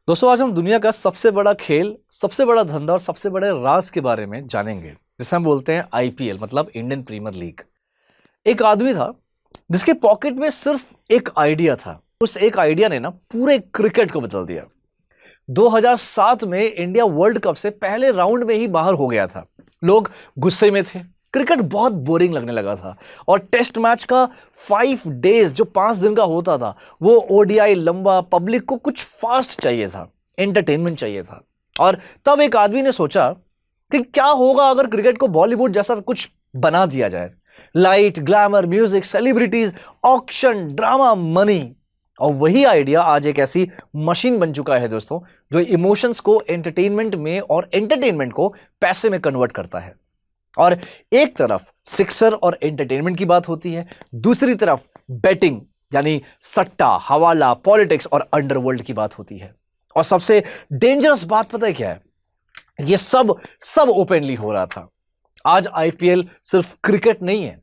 दोस्तों आज हम दुनिया का सबसे बड़ा खेल, सबसे बड़ा धंधा और सबसे बड़े राज के बारे में जानेंगे, जिसे हम बोलते हैं आईपीएल, मतलब इंडियन प्रीमियर लीग। एक आदमी था जिसके पॉकेट में सिर्फ एक आइडिया था। उस एक आइडिया ने ना पूरे क्रिकेट को बदल दिया। 2007 में इंडिया वर्ल्ड कप से पहले राउंड में ही बाहर हो गया था। लोग गुस्से में थे, क्रिकेट बहुत बोरिंग लगने लगा था और टेस्ट मैच का 5 डेज जो 5 दिन का होता था वो ओडीआई लंबा, पब्लिक को कुछ फास्ट चाहिए था, एंटरटेनमेंट चाहिए था। और तब एक आदमी ने सोचा कि क्या होगा अगर क्रिकेट को बॉलीवुड जैसा कुछ बना दिया जाए। Light, glamour, music, celebrities, auction, drama, money. और वही आइडिया आज एक ऐसी मशीन बन चुका है दोस्तों, जो इमोशंस को एंटरटेनमेंट में और एंटरटेनमेंट को पैसे में कन्वर्ट करता है। और एक तरफ सिक्सर और एंटरटेनमेंट की बात होती है, दूसरी तरफ बेटिंग यानी सट्टा, हवाला, पॉलिटिक्स और अंडरवर्ल्ड की बात होती है। और सबसे डेंजरस बात पता है क्या है? ये सब ओपनली हो रहा था। आज आईपीएल सिर्फ क्रिकेट नहीं है,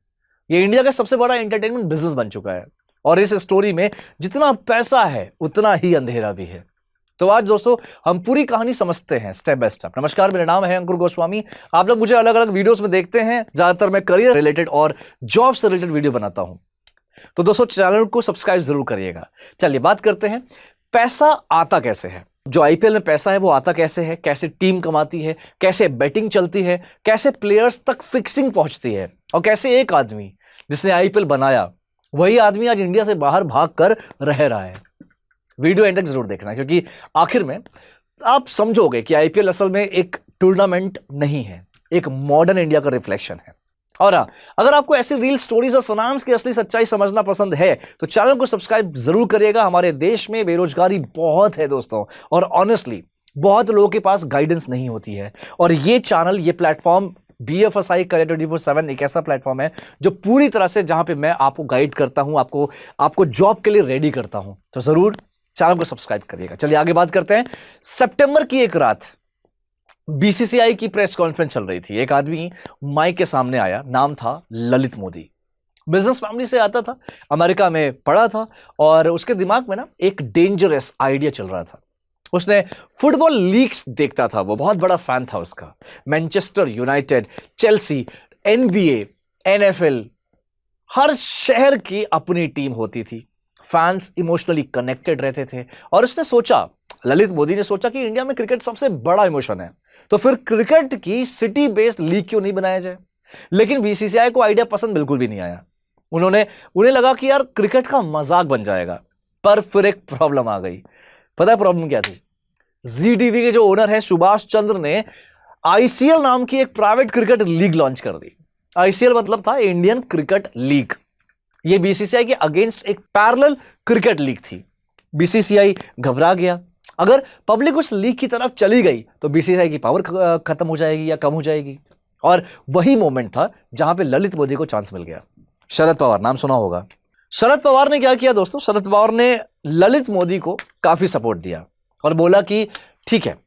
ये इंडिया का सबसे बड़ा एंटरटेनमेंट बिजनेस बन चुका है। और इस स्टोरी में जितना पैसा है उतना ही अंधेरा भी है। तो आज दोस्तों हम पूरी कहानी समझते हैं स्टेप बाय स्टेप। नमस्कार, मेरा नाम है अंकुर गोस्वामी। आप लोग मुझे अलग अलग वीडियोस में देखते हैं, ज्यादातर मैं करियर रिलेटेड और जॉब से रिलेटेड वीडियो बनाता हूं। तो दोस्तों चैनल को सब्सक्राइब जरूर करिएगा। चलिए बात करते हैं, पैसा आता कैसे है। जो आईपीएल में पैसा है वो आता कैसे है, कैसे टीम कमाती है, कैसे बैटिंग चलती है, कैसे प्लेयर्स तक फिक्सिंग पहुंचती है, और कैसे एक आदमी जिसने आईपीएल बनाया वही आदमी आज इंडिया से बाहर भाग कर रह रहा है। वीडियो एंड तक जरूर देखना, क्योंकि आखिर में आप समझोगे कि आईपीएल असल में एक टूर्नामेंट नहीं है, एक मॉडर्न इंडिया का रिफ्लेक्शन है। और अगर आपको ऐसी रियल स्टोरीज और फाइनेंस की असली सच्चाई समझना पसंद है तो चैनल को सब्सक्राइब जरूर करिएगा। हमारे देश में बेरोजगारी बहुत है दोस्तों, और ऑनेस्टली बहुत लोगों के पास गाइडेंस नहीं होती है। और ये चैनल, ये प्लेटफॉर्म BFSI करियर 24/7 एक ऐसा प्लेटफॉर्म है जो पूरी तरह से, जहां पे मैं आपको गाइड करता हूं, आपको जॉब के लिए रेडी करता हूं। तो जरूर चैनल को सब्सक्राइब करिएगा। चलिए आगे बात करते हैं। सितंबर की एक रात बीसीसीआई की प्रेस कॉन्फ्रेंस चल रही थी। एक आदमी माइक के सामने आया, नाम था ललित मोदी। बिजनेस फैमिली से आता था, अमेरिका में पढ़ा था, और उसके दिमाग में ना एक डेंजरस आइडिया चल रहा था। उसने फुटबॉल लीग्स देखता था, वो बहुत बड़ा फैन था उसका। Manchester United, Chelsea, NBA, NFL, हर शहर की अपनी टीम होती थी। फैंस इमोशनली कनेक्टेड रहते थे। और उसने सोचा, ललित मोदी ने सोचा कि इंडिया में क्रिकेट सबसे बड़ा इमोशन है, तो फिर क्रिकेट की सिटी बेस्ड लीग क्यों नहीं बनाया जाए। लेकिन बीसीसीआई को आइडिया पसंद बिल्कुल भी नहीं आया। उन्हें लगा कि यार क्रिकेट का मजाक बन जाएगा। पर फिर एक प्रॉब्लम आ गई। पता है प्रॉब्लम क्या थी? जी टीवी के जो ओनर है सुभाष चंद्र ने आईसीएल नाम की एक प्राइवेट क्रिकेट लीग लॉन्च कर दी। आईसीएल मतलब था इंडियन क्रिकेट लीग। ये बीसीसीआई के अगेंस्ट एक पैरेलल क्रिकेट लीग थी। बीसीसीआई घबरा गया। अगर पब्लिक उस लीग की तरफ चली गई तो बीसीसीआई की पावर खत्म हो जाएगी या कम हो जाएगी। और वही मोमेंट था जहां पे ललित मोदी को चांस मिल गया। शरद पवार, नाम सुना होगा। शरद पवार ने क्या किया दोस्तों? शरद पवार ने ललित मोदी को काफी सपोर्ट दिया और बोला कि ठीक है,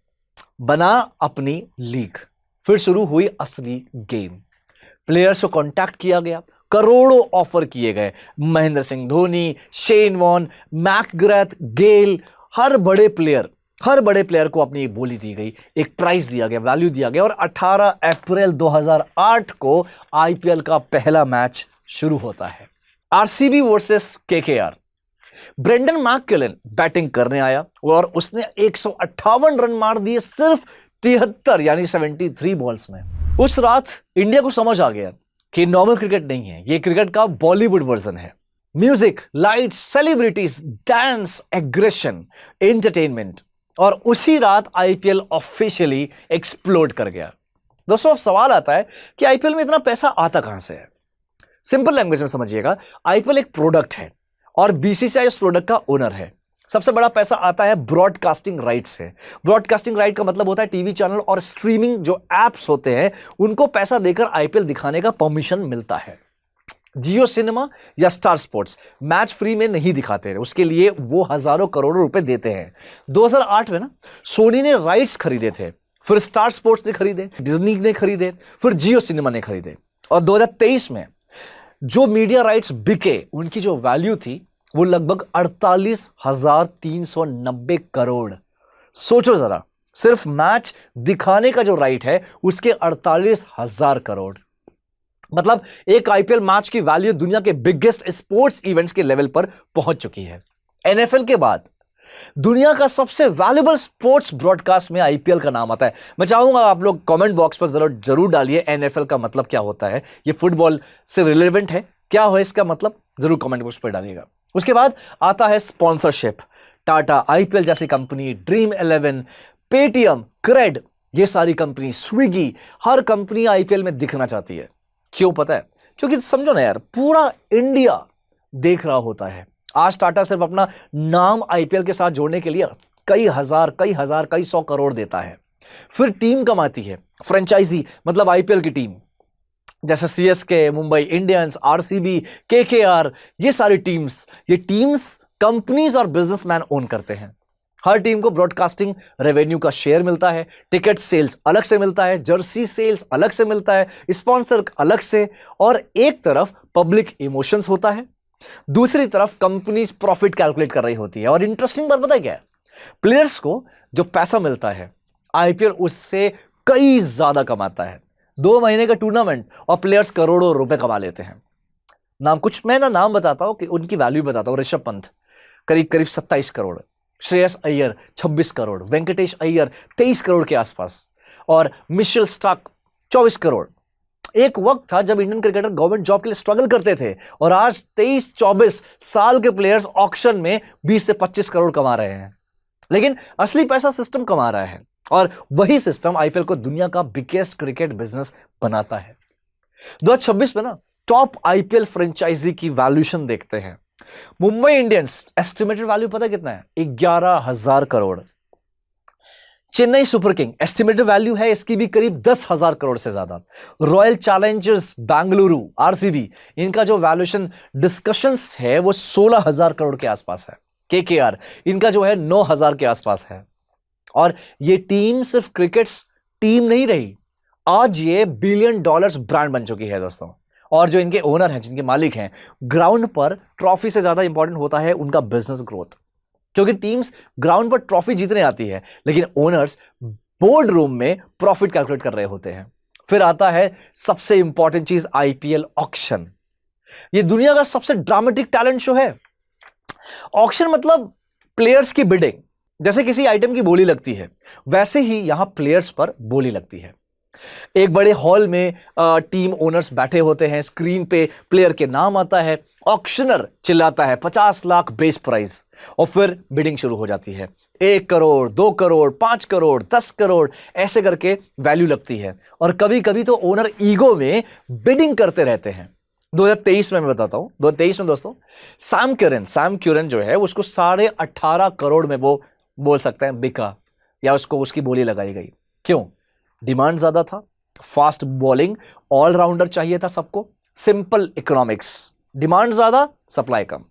बना अपनी लीग। फिर शुरू हुई असली गेम। प्लेयर्स को कांटेक्ट किया गया, करोड़ों ऑफर किए गए। महेंद्र सिंह धोनी, शेन वॉन, मैकग्रेथ, गेल, हर बड़े प्लेयर को अपनी एक बोली दी गई, एक प्राइस दिया गया, वैल्यू दिया गया। और 18 अप्रैल 2008 को आईपीएल का पहला मैच शुरू होता है। RCB versus KKR. Brendon McCullum batting करने आया और उसने 158 रन मार दिए सिर्फ 73 यानी 73 बॉल्स में। उस रात इंडिया को समझ आ गया कि नॉर्मल क्रिकेट नहीं है, ये क्रिकेट का बॉलीवुड वर्जन है। Music, lights, celebrities, dance, aggression, entertainment. और उसी रात आईपीएल ऑफिशियली एक्सप्लोड कर गया। दोस्तों अब सवाल आता है कि आईपीएल में इतना पैसा आता कहां से है? सिंपल लैंग्वेज में समझिएगा, आईपीएल एक प्रोडक्ट है और बीसीसीआई उस प्रोडक्ट का ओनर है। सबसे बड़ा पैसा आता है ब्रॉडकास्टिंग राइट से। ब्रॉडकास्टिंग राइट का मतलब होता है टीवी चैनल और स्ट्रीमिंग जो एप्स होते हैं उनको पैसा देकर आईपीएल दिखाने का परमिशन मिलता है। जियो सिनेमा या स्टार स्पोर्ट्स मैच फ्री में नहीं दिखाते हैं, उसके लिए वो हजारों करोड़ों रुपए देते हैं। 2008 में ना सोनी ने राइट्स खरीदे थे, फिर स्टार स्पोर्ट्स ने खरीदे, डिज्नी ने खरीदे, फिर जियो सिनेमा ने खरीदे। और 2023 में जो मीडिया राइट्स बिके उनकी जो वैल्यू थी वो लगभग 48,390 करोड़। सोचो जरा, सिर्फ मैच दिखाने का जो राइट है उसके 48,000 करोड़। मतलब एक आईपीएल मैच की वैल्यू दुनिया के बिगेस्ट स्पोर्ट्स इवेंट्स के लेवल पर पहुंच चुकी है। एनएफएल के बाद दुनिया का सबसे वैल्यूएबल स्पोर्ट्स ब्रॉडकास्ट में आईपीएल का नाम आता है। मैं चाहूंगा आप लोग कमेंट बॉक्स पर जरूर डालिए एनएफएल का मतलब क्या होता है, ये फुटबॉल से रिलेवेंट है क्या हो इसका मतलब, जरूर कमेंट बॉक्स पर डालिएगा। उसके बाद आता है स्पॉन्सरशिप। टाटा, आईपीएल जैसी कंपनी, ड्रीम 11, पेटीएम, क्रेड, ये सारी कंपनी, स्विगी, हर कंपनी आईपीएल में दिखना चाहती है। क्यों पता है? क्योंकि समझो ना यार, पूरा इंडिया देख रहा होता है। आज टाटा सिर्फ अपना नाम आईपीएल के साथ जोड़ने के लिए कई हजार, कई सौ करोड़ देता है। फिर टीम कमाती है, फ्रेंचाइजी मतलब आईपीएल की टीम, जैसे CSK, Mumbai Indians, RCB, KKR, ये सारी टीम्स, ये टीम्स कंपनीज और बिजनेसमैन ओन करते हैं। हर टीम को ब्रॉडकास्टिंग रेवेन्यू का शेयर मिलता है, टिकट सेल्स अलग से मिलता है, जर्सी सेल्स अलग से मिलता है, स्पॉन्सर अलग से, और एक तरफ पब्लिक इमोशंस होता है, दूसरी तरफ कंपनीज प्रॉफिट कैलकुलेट कर रही होती है। और इंटरेस्टिंग बात पता है क्या है? प्लेयर्स को जो पैसा मिलता है आईपीएल उससे कई ज्यादा कमाता है। 2 महीने का टूर्नामेंट और प्लेयर्स करोड़ों रुपए कमा लेते हैं। मैं नाम बताता हूं कि उनकी वैल्यू बताता हूं। ऋषभ पंत करीब 27 करोड़, श्रेयस अय्यर 26 करोड़, वेंकटेश अय्यर 23 करोड़ के आसपास, और मिशेल स्टार्क 24 करोड़। एक वक्त था जब इंडियन क्रिकेटर गवर्नमेंट जॉब के लिए स्ट्रगल करते थे, और आज 23-24 साल के प्लेयर्स ऑक्शन में 20 से 25 करोड़ कमा रहे हैं। लेकिन असली पैसा सिस्टम कमा रहा है, और वही सिस्टम आईपीएल को दुनिया का बिगेस्ट क्रिकेट बिजनेस बनाता है। 2026 में ना टॉप आईपीएल फ्रेंचाइजी की वैल्यूएशन देखते हैं। मुंबई इंडियंस एस्टिमेटेड वैल्यू पता कितना है? 11,000 crore. Chennai super king estimated value है इसकी भी करीब 10,000 करोड़ से ज्यादा। रॉयल चैलेंजर्स बेंगलुरु, आरसीबी, इनका जो वैल्यूएशन डिस्कशंस है वो 16,000 करोड़ के आसपास है। केकेआर, इनका जो है 9,000 के आसपास है। और ये टीम सिर्फ क्रिकेट टीम नहीं रही, आज ये $1 बिलियन ब्रांड बन चुकी है दोस्तों। और जो इनके ओनर हैं, जिनके मालिक हैं, ग्राउंड पर ट्रॉफी से ज्यादा इंपॉर्टेंट होता है उनका बिजनेस ग्रोथ। क्योंकि टीम्स ग्राउंड पर ट्रॉफी जीतने आती है, लेकिन ओनर्स बोर्ड रूम में प्रॉफिट कैलकुलेट कर रहे होते हैं। फिर आता है सबसे इंपॉर्टेंट चीज, आईपीएल ऑक्शन। ये दुनिया का सबसे ड्रामेटिक टैलेंट शो है। ऑक्शन मतलब प्लेयर्स की बिडिंग। जैसे किसी आइटम की बोली लगती है, वैसे ही यहां प्लेयर्स पर बोली लगती है। एक बड़े हॉल में टीम ओनर्स बैठे होते हैं, स्क्रीन पे प्लेयर के नाम आता है, ऑक्शनर चिल्लाता है 50 लाख बेस प्राइस, और फिर बिडिंग शुरू हो जाती है। 1 करोड़, 2 करोड़, 5 करोड़, 10 करोड़, ऐसे करके वैल्यू लगती है। और कभी कभी तो ओनर ईगो में बिडिंग करते रहते हैं। 2023 में मैं बताता हूं, 2023 में दोस्तों सैम क्यूरन जो है उसको 18.5 करोड़ में वो बोल सकते हैं बिका, या उसको उसकी बोली लगाई गई। क्यों? डिमांड ज्यादा था, फास्ट बॉलिंग, ऑलराउंडर चाहिए था सबको, सिंपल इकोनॉमिक्स, डिमांड ज्यादा, सप्लाई कम,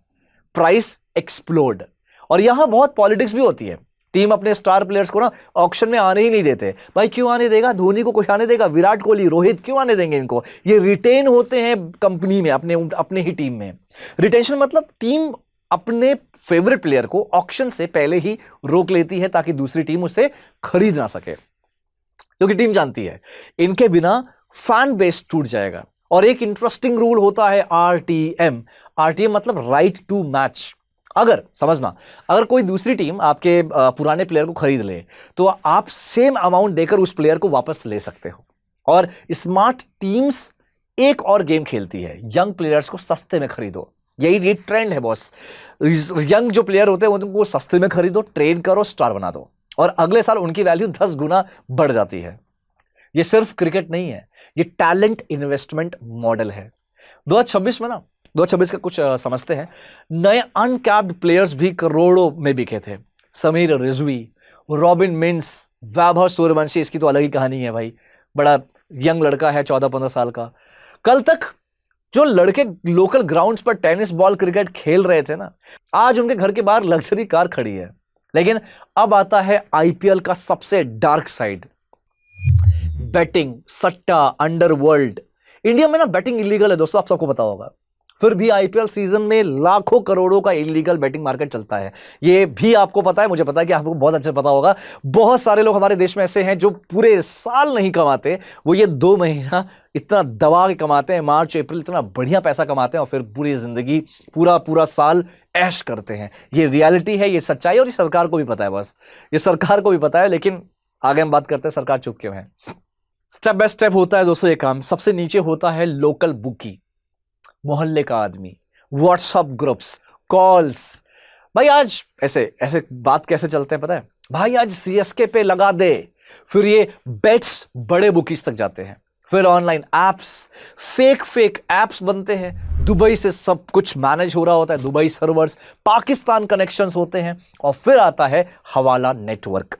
प्राइस एक्सप्लोड। और यहां बहुत पॉलिटिक्स भी होती है। टीम अपने स्टार प्लेयर्स को ना ऑक्शन में आने ही नहीं देते। भाई क्यों आने देगा? धोनी को कोई आने देगा? विराट कोहली, रोहित क्यों आने देंगे इनको? ये रिटेन होते हैं कंपनी में, अपने ही टीम में। रिटेंशन मतलब टीम अपने फेवरेट प्लेयर को ऑक्शन से पहले ही रोक लेती है ताकि दूसरी टीम उसे खरीद ना सके, क्योंकि टीम जानती है इनके बिना फैन बेस टूट जाएगा। और एक इंटरेस्टिंग रूल होता है आरटीएम मतलब राइट टू मैच। अगर समझना, अगर कोई दूसरी टीम आपके पुराने प्लेयर को खरीद ले तो आप सेम अमाउंट देकर उस प्लेयर को वापस ले सकते हो। और स्मार्ट टीम्स एक और गेम खेलती है, यंग प्लेयर्स को सस्ते में खरीदो। यही ट्रेंड है बॉस। यंग जो प्लेयर होते हैं उनको सस्ते में खरीदो, ट्रेन करो, स्टार बना दो, और अगले साल उनकी वैल्यू 10 गुना बढ़ जाती है। ये सिर्फ क्रिकेट नहीं है, ये टैलेंट इन्वेस्टमेंट मॉडल है। 2026 में ना 2026 का कुछ समझते हैं। नए अनकैप्ड प्लेयर्स भी करोड़ों में बिके थे। समीर रिजवी, रॉबिन मिन्स, वैभव सूर्यवंशी, इसकी तो अलग ही कहानी है भाई। बड़ा यंग लड़का है, 14-15 साल का। कल तक जो लड़के लोकल ग्राउंड्स पर टेनिस बॉल क्रिकेट खेल रहे थे ना, आज उनके घर के बाहर लग्जरी कार खड़ी है। लेकिन अब आता है आईपीएल का सबसे डार्क साइड, बेटिंग, सट्टा, अंडरवर्ल्ड। इंडिया में ना बेटिंग इलीगल है दोस्तों, आप सबको पता होगा। फिर भी आईपीएल सीजन में लाखों करोड़ों का इलीगल बेटिंग मार्केट चलता है। ये भी आपको पता है, मुझे पता है कि आपको बहुत अच्छे पता होगा। बहुत सारे लोग हमारे देश में ऐसे हैं जो पूरे साल नहीं कमाते, वो ये 2 महीना इतना दबा के कमाते हैं, मार्च अप्रैल इतना बढ़िया पैसा कमाते हैं और फिर पूरी जिंदगी पूरा पूरा साल ऐश करते हैं। ये रियलिटी है, ये सच्चाई, और ये सरकार को भी पता है। बस ये सरकार को भी पता है, लेकिन आगे हम बात करते हैं सरकार चुप क्यों है। स्टेप बाय स्टेप होता है दोस्तों ये काम। सबसे नीचे होता है लोकल बुकी, मोहल्ले का आदमी, व्हाट्सएप ग्रुप्स, कॉल्स। भाई आज ऐसे ऐसे बात कैसे चलते हैं पता है, भाई आज सीएसके पे लगा दे, फिर ये बेट्स बड़े बुकीज तक जाते हैं, फिर ऑनलाइन एप्स, फेक एप्स बनते हैं, दुबई से सब कुछ मैनेज हो रहा होता है, दुबई सर्वर्स, पाकिस्तान कनेक्शंस होते हैं, और फिर आता है हवाला नेटवर्क।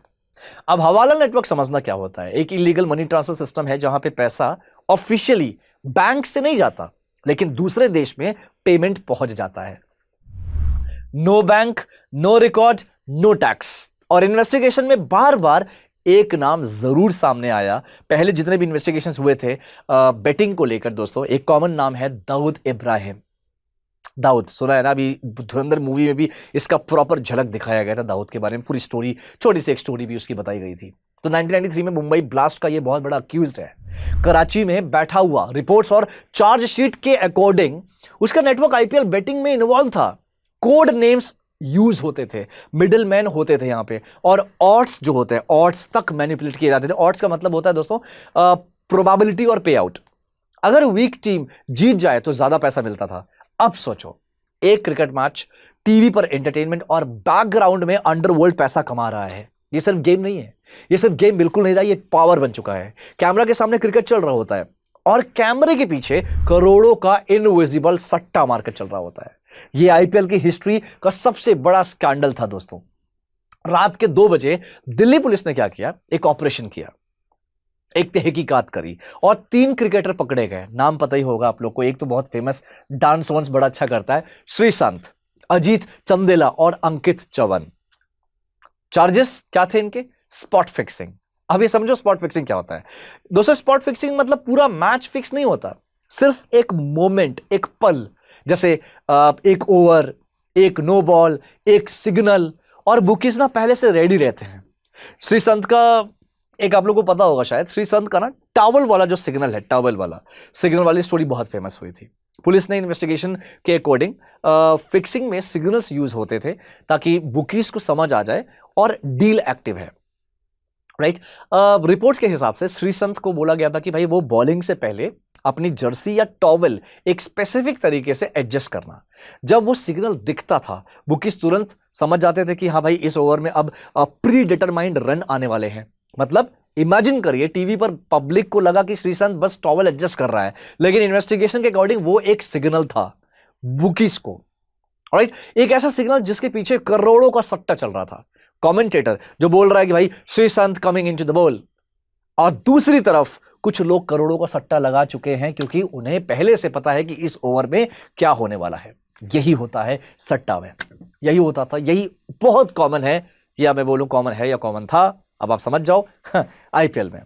अब हवाला नेटवर्क समझना क्या होता है। एक इलीगल मनी ट्रांसफर सिस्टम है जहां पे पैसा ऑफिशियली बैंक से नहीं जाता, लेकिन दूसरे देश में पेमेंट पहुंच जाता है। No bank, no record, no tax. और इन्वेस्टिगेशन में बार बार एक नाम जरूर सामने आया, पहले जितने भी इन्वेस्टिगेशंस हुए थे बेटिंग को लेकर दोस्तों, एक कॉमन नाम है दाऊद इब्राहिम। दाऊद सुना है ना, अभी धुरंधर मूवी में भी इसका प्रॉपर झलक दिखाया गया था दाऊद के बारे में, पूरी स्टोरी, छोटी सी एक स्टोरी भी उसकी बताई गई थी। तो 1993 में मुंबई ब्लास्ट का ये बहुत बड़ा अक्यूज्ड है, कराची में बैठा हुआ। रिपोर्ट्स और चार्जशीट के अकॉर्डिंग उसका नेटवर्क आईपीएल बेटिंग में इन्वॉल्व था। कोड नेम्स यूज होते थे, मिडिल मैन होते थे यहां पे, और ऑड्स जो होते हैं, ऑड्स तक मैनिपुलेट किए जाते थे। ऑड्स का मतलब होता है दोस्तों प्रोबेबिलिटी और पे आउट। अगर वीक टीम जीत जाए तो ज्यादा पैसा मिलता था। अब सोचो, एक क्रिकेट मैच टीवी पर एंटरटेनमेंट और बैकग्राउंड में अंडरवर्ल्ड पैसा कमा रहा है। ये सिर्फ गेम नहीं है, ये सिर्फ गेम बिल्कुल नहीं रहा, ये पावर बन चुका है। कैमरा के सामने क्रिकेट चल रहा होता है और कैमरे के पीछे करोड़ों का इनविजिबल सट्टा मार्केट चल रहा होता है। ये आईपीएल की हिस्ट्री का सबसे बड़ा स्कैंडल था दोस्तों। रात के 2 बजे दिल्ली पुलिस ने क्या किया, एक ऑपरेशन किया, एक तहकीकात करी और 3 क्रिकेटर पकड़े गए। नाम पता ही होगा आप लोग को। एक तो बहुत फेमस, डांस वांस बड़ा अच्छा करता है, श्रीसंत, अजीत चंदेला और अंकित चवन। चार्जेस क्या थे इनके? Spot fixing. अब ये समझो स्पॉट फिक्सिंग क्या होता है दोस्तों। स्पॉट फिक्सिंग मतलब पूरा मैच फिक्स नहीं होता, सिर्फ एक मोमेंट, एक पल, जैसे एक ओवर, एक नो बॉल, एक सिग्नल, और बुकीज ना पहले से रेडी रहते हैं। श्रीसंत का एक आप लोगों को पता होगा शायद, श्रीसंत का ना टॉवल वाला जो सिग्नल है, टॉवल वाला सिग्नल वाली स्टोरी बहुत फेमस हुई थी। पुलिस ने इन्वेस्टिगेशन के अकॉर्डिंग फिक्सिंग में सिग्नल्स यूज होते थे ताकि बुकीज को समझ आ जाए और डील एक्टिव है, राइट। रिपोर्ट्स के हिसाब से श्रीसंत को बोला गया था कि भाई वो बॉलिंग से पहले अपनी जर्सी या टॉवल एक स्पेसिफिक तरीके से एडजस्ट करना। जब वो सिग्नल दिखता था, बुकीज तुरंत समझ जाते थे कि हाँ भाई इस ओवर में अब प्री डिटरमाइंड रन आने वाले हैं। मतलब इमेजिन करिए, टीवी पर पब्लिक को लगा कि श्रीसंत बस टॉवल एडजस्ट कर रहा है, लेकिन इन्वेस्टिगेशन के अकॉर्डिंग वो एक सिग्नल था बुकीज को, राइट। एक ऐसा सिग्नल जिसके पीछे करोड़ों का सट्टा चल रहा था। कमेंटेटर जो बोल रहा है कि भाई Sreesanth coming into the ball, और दूसरी तरफ कुछ लोग करोड़ों का सट्टा लगा चुके हैं क्योंकि उन्हें पहले से पता है कि इस ओवर में क्या होने वाला है। यही होता है सट्टा में, यही होता था, यही बहुत कॉमन है, या मैं बोलूं कॉमन है या कॉमन था, अब आप समझ जाओ। आईपीएल में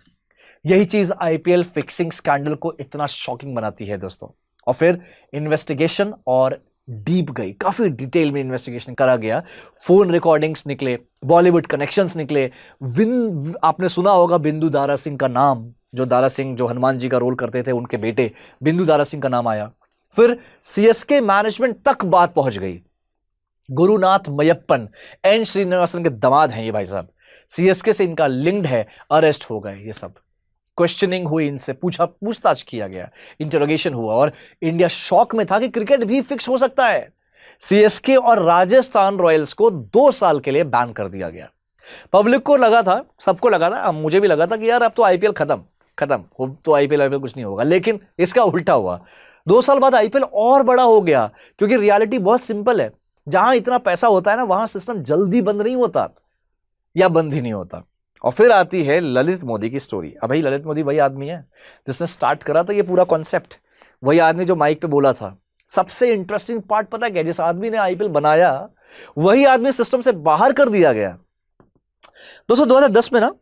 यही चीज आईपीएल फिक्सिंग स्कैंडल को इतना शॉकिंग बनाती है दोस्तों। और फिर इन्वेस्टिगेशन और डीप गई, काफी डिटेल में इन्वेस्टिगेशन करा गया। फोन रिकॉर्डिंग्स निकले, बॉलीवुड कनेक्शंस निकले। आपने सुना होगा बिंदु दारा सिंह का नाम, जो दारा सिंह जो हनुमान जी का रोल करते थे, उनके बेटे बिंदु दारा सिंह का नाम आया। फिर सीएसके मैनेजमेंट तक बात पहुंच गई। गुरुनाथ मयप्पन, एन श्रीनिवासन के दामाद हैं ये भाई साहब, सीएसके से इनका लिंक्ड है, अरेस्ट हो गए। ये सब क्वेश्चनिंग हुई, इनसे पूछताछ किया गया, इंटरोगेशन हुआ, और इंडिया शॉक में था कि क्रिकेट भी फिक्स हो सकता है। सीएसके और राजस्थान रॉयल्स को 2 साल के लिए बैन कर दिया गया। पब्लिक को लगा था, सबको लगा था, मुझे भी लगा था कि यार अब तो आईपीएल खत्म तो आईपीएल कुछ नहीं होगा, लेकिन इसका उल्टा हुआ। 2 साल बाद आईपीएल और बड़ा हो गया, क्योंकि रियलिटी बहुत सिंपल है, जहां इतना पैसा होता है ना, वहां सिस्टम जल्दी बंद नहीं होता या बंद ही नहीं होता। और फिर आती है ललित मोदी की स्टोरी। अब भाई ललित मोदी वही आदमी है जिसने स्टार्ट करा था ये पूरा कॉन्सेप्ट, वही आदमी जो माइक पे बोला था। सबसे इंटरेस्टिंग पार्ट पता क्या, जिस आदमी ने आईपीएल बनाया वही आदमी सिस्टम से बाहर कर दिया गया। दोस्तों 2010 में ना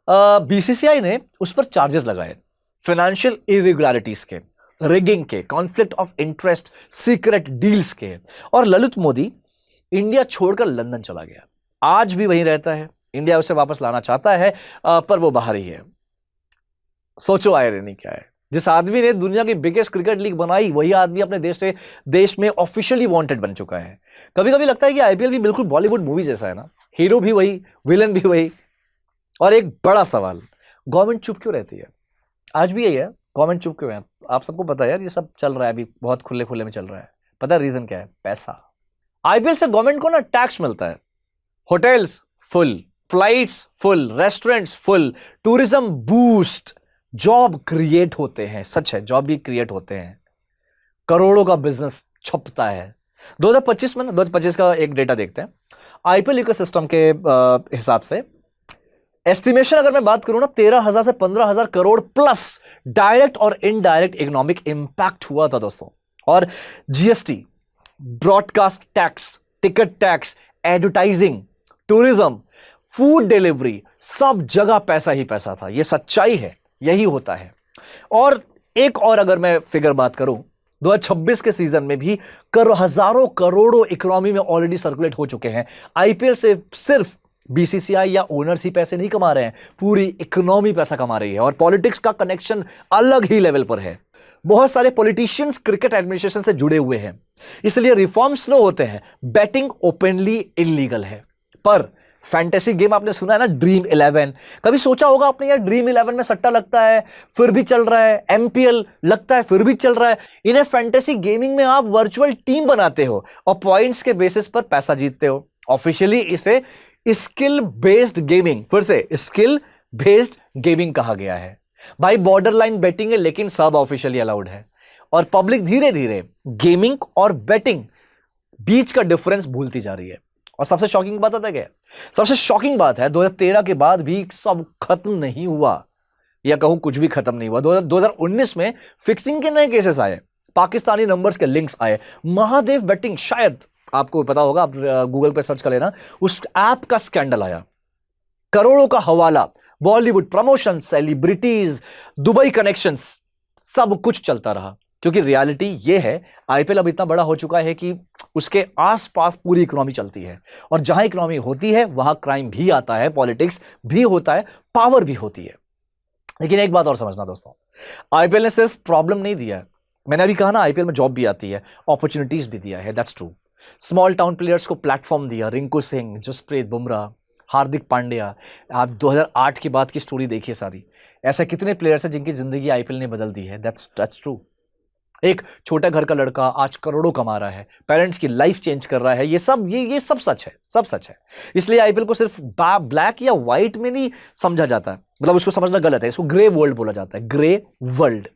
बीसीसीआई ने उस पर चार्जेस लगाए फाइनेंशियल इरेगुलरिटीज के। रिगिंग के, conflict of interest, secret deals के। और ललित मोदी इंडिया छोड़कर लंदन चला गया, आज भी वहीं रहता है। इंडिया उसे वापस लाना चाहता है पर वो बाहर ही है। सोचो आयरनी क्या है, जिस आदमी ने दुनिया की बिगेस्ट क्रिकेट लीग बनाई वही आदमी अपने देश में ऑफिशियली वांटेड बन चुका है। कभी कभी लगता है कि आईपीएल भी बिल्कुल बॉलीवुड मूवी जैसा है ना, हीरो भी वही, विलन भी वही। और एक बड़ा सवाल, गवर्नमेंट चुप क्यों रहती है? आज भी यही है, गवर्नमेंट चुप क्यों है? आप सबको पता है यार, ये सब चल रहा है अभी बहुत खुले खुले में चल रहा है। पता है रीजन क्या है? पैसा। आईपीएल से गवर्नमेंट को ना टैक्स मिलता है, hotels full, flights full, restaurants full, tourism boost, job create होते हैं, सच है जॉब भी क्रिएट होते हैं, करोड़ों का बिजनेस छपता है। 2025 में ना, 2025 का एक डेटा देखते हैं आईपीएल इकोसिस्टम के हिसाब से। एस्टिमेशन अगर मैं बात करूं ना, 13,000 से 15,000 करोड़ प्लस डायरेक्ट और इनडायरेक्ट इकोनॉमिक इंपैक्ट हुआ था दोस्तों। और GST, broadcast tax, ticket tax, advertising, tourism, food delivery, सब जगह पैसा ही पैसा था। यह सच्चाई है, यही होता है। और एक और अगर मैं फिगर बात करूं, 2026 के सीजन में भी हजारों करोड़ों इकोनॉमी में ऑलरेडी सर्कुलेट हो चुके हैं। आईपीएल से सिर्फ बीसीसीआई या ओनर्स ही पैसे नहीं कमा रहे हैं, पूरी इकोनॉमी पैसा कमा रही है। और पॉलिटिक्स का कनेक्शन अलग ही लेवल पर है। बहुत सारे पॉलिटिशियंस क्रिकेट एडमिनिस्ट्रेशन से जुड़े हुए हैं, इसलिए रिफॉर्म स्लो होते हैं। बैटिंग ओपनली इलीगल है। पर फैंटेसी गेम आपने सुना है ना, ड्रीम 11, कभी सोचा होगा आपने यार ड्रीम 11 में सट्टा लगता है फिर भी चल रहा है, एमपीएल लगता है फिर भी चल रहा है। इन्हें फैंटेसी गेमिंग में आप वर्चुअल टीम बनाते हो और पॉइंट्स के बेसिस पर पैसा जीतते हो। ऑफिशियली इसे स्किल बेस्ड गेमिंग, फिर से स्किल बेस्ड गेमिंग कहा गया है। भाई बॉर्डर लाइन बेटिंग है लेकिन सब ऑफिशियली अलाउड है। और पब्लिक धीरे धीरे गेमिंग और बेटिंग बीच का डिफरेंस भूलती जा रही है। और सबसे शॉकिंग बात आता है, सबसे शॉकिंग बात है 2013 के बाद भी सब खत्म नहीं हुआ, या कहूं कुछ भी खत्म नहीं हुआ। 2019 में फिक्सिंग के नए केसेस आए, पाकिस्तानी नंबर्स के लिंक्स आए, महादेव बेटिंग, शायद आपको पता होगा, आप गूगल पे सर्च कर लेना, उस ऐप का स्कैंडल आया, करोड़ों का हवाला, Bollywood promotion, celebrities, Dubai connections, सब कुछ चलता रहा। क्योंकि रियलिटी यह है, आईपीएल अब इतना बड़ा हो चुका है कि उसके आसपास पूरी इकोनॉमी चलती है। और जहां इकोनॉमी होती है वहां क्राइम भी आता है, पॉलिटिक्स भी होता है, पावर भी होती है। लेकिन एक बात और समझना दोस्तों, आईपीएल ने सिर्फ प्रॉब्लम नहीं दिया है। मैंने अभी कहा ना, आईपीएल में जॉब भी आती है, अपॉर्चुनिटीज भी दिया है, that's true. Small town players को प्लेटफॉर्म दिया, रिंकू सिंह, जसप्रीत बुमराह, हार्दिक पांड्या। आप 2008 के बाद की स्टोरी देखिए सारी, ऐसे कितने प्लेयर्स हैं जिनकी जिंदगी आईपीएल ने बदल दी है। That's true. एक छोटा घर का लड़का आज करोड़ों कमा रहा है, पेरेंट्स की लाइफ चेंज कर रहा है। ये सब सच है, सब सच है। इसलिए आईपीएल को सिर्फ ब्लैक या व्हाइट में नहीं समझा जाता है, मतलब उसको समझना गलत है। इसको ग्रे वर्ल्ड बोला जाता है, ग्रे वर्ल्ड।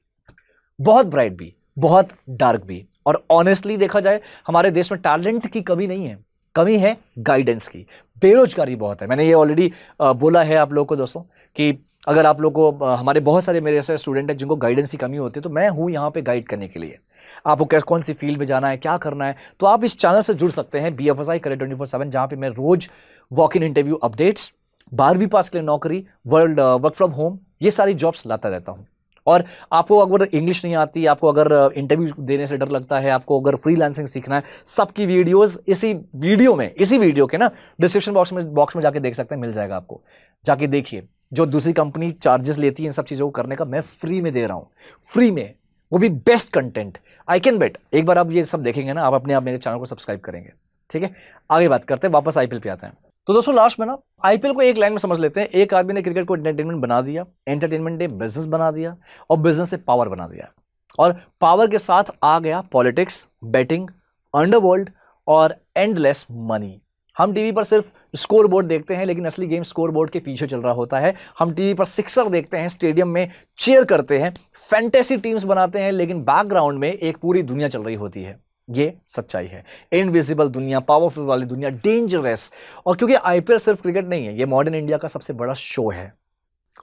बहुत ब्राइट भी, बहुत डार्क भी। और ऑनेस्टली देखा जाए, हमारे देश में टैलेंट की कमी नहीं है, कमी है गाइडेंस की। बेरोजगारी बहुत है। मैंने ये ऑलरेडी बोला है आप लोगों को दोस्तों कि अगर आप लोग को, हमारे बहुत सारे मेरे ऐसे स्टूडेंट हैं जिनको गाइडेंस की कमी होती है, तो मैं हूं यहाँ पे गाइड करने के लिए। आपको कैसे, कौन सी फील्ड में जाना है, क्या करना है, तो आप इस चैनल से जुड़ सकते हैं, BFSI करियर 24/7, जहाँ पे मैं रोज वॉक इन इंटरव्यू अपडेट्स, 12वीं पास के लिए नौकरी, वर्क फ्रॉम होम, ये सारी जॉब्स लाता रहता हूँ। और आपको अगर इंग्लिश नहीं आती, आपको अगर इंटरव्यू देने से डर लगता है, आपको अगर फ्रीलांसिंग सीखना है, सबकी वीडियोस इसी वीडियो के ना डिस्क्रिप्शन बॉक्स में जाके देख सकते हैं, मिल जाएगा आपको, जाके देखिए। जो दूसरी कंपनी चार्जेस लेती है इन सब चीज़ों को करने का, मैं फ्री में दे रहा हूँ, फ्री में, वो भी best content. I can bet एक बार आप ये सब देखेंगे ना, आप अपने आप मेरे चैनल को सब्सक्राइब करेंगे। ठीक है, आगे बात करते हैं, वापस आईपीएल पे आते हैं। तो दोस्तों लास्ट में ना आईपीएल को एक लाइन में समझ लेते हैं। एक आदमी ने क्रिकेट को एंटरटेनमेंट बना दिया, एंटरटेनमेंट ने बिजनेस बना दिया, और बिजनेस से पावर बना दिया, और पावर के साथ आ गया पॉलिटिक्स, बेटिंग, अंडरवर्ल्ड और एंडलेस मनी। हम टीवी पर सिर्फ स्कोर बोर्ड देखते हैं, लेकिन असली गेम स्कोर बोर्ड के पीछे चल रहा होता है। हम टीवी पर सिक्सर देखते हैं, स्टेडियम में चीयर करते हैं, फैंटेसी टीम्स बनाते हैं, लेकिन बैकग्राउंड में एक पूरी दुनिया चल रही होती है। ये सच्चाई है, इनविजिबल दुनिया, पावरफुल वाली दुनिया, डेंजरस। और क्योंकि आईपीएल सिर्फ क्रिकेट नहीं है, ये मॉडर्न इंडिया का सबसे बड़ा शो है।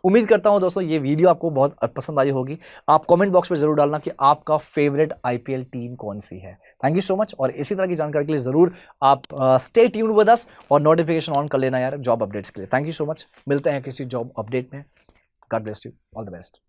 उम्मीद करता हूं दोस्तों ये वीडियो आपको बहुत पसंद आई होगी। आप कमेंट बॉक्स में जरूर डालना कि आपका फेवरेट आईपीएल टीम कौन सी है। Thank you so much. और इसी तरह की जानकारी के लिए जरूर आप स्टे ट्यून्ड विद अस और नोटिफिकेशन ऑन कर लेना यार जॉब अपडेट्स के लिए। Thank you so much. मिलते हैं किसी जॉब अपडेट में। God bless you, all the best.